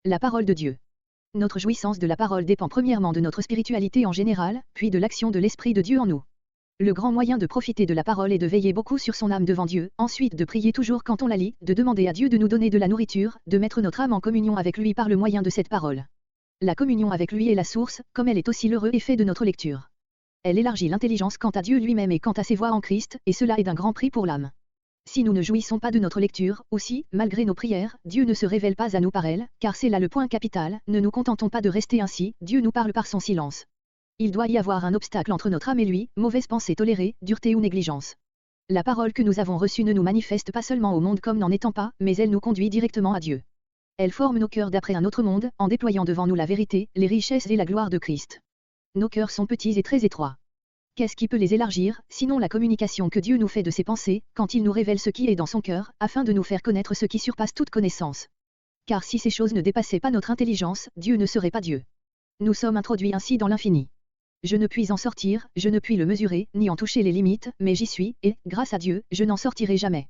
La parole de Dieu. Notre jouissance de la parole dépend premièrement de notre spiritualité en général, puis de l'action de l'Esprit de Dieu en nous. Le grand moyen de profiter de la parole est de veiller beaucoup sur son âme devant Dieu, ensuite de prier toujours quand on la lit, de demander à Dieu de nous donner de la nourriture, de mettre notre âme en communion avec lui par le moyen de cette parole. La communion avec lui est la source, comme elle est aussi l'heureux effet de notre lecture. Elle élargit l'intelligence quant à Dieu lui-même et quant à ses voies en Christ, et cela est d'un grand prix pour l'âme. Si nous ne jouissons pas de notre lecture, aussi, malgré nos prières, Dieu ne se révèle pas à nous par elle, car c'est là le point capital, ne nous contentons pas de rester ainsi, Dieu nous parle par son silence. Il doit y avoir un obstacle entre notre âme et lui, mauvaise pensée tolérée, dureté ou négligence. La parole que nous avons reçue ne nous manifeste pas seulement au monde comme n'en étant pas, mais elle nous conduit directement à Dieu. Elle forme nos cœurs d'après un autre monde, en déployant devant nous la vérité, les richesses et la gloire de Christ. Nos cœurs sont petits et très étroits. Qu'est-ce qui peut les élargir, sinon la communication que Dieu nous fait de ses pensées, quand il nous révèle ce qui est dans son cœur, afin de nous faire connaître ce qui surpasse toute connaissance. Car si ces choses ne dépassaient pas notre intelligence, Dieu ne serait pas Dieu. Nous sommes introduits ainsi dans l'infini. Je ne puis en sortir, je ne puis le mesurer, ni en toucher les limites, mais j'y suis, et, grâce à Dieu, je n'en sortirai jamais.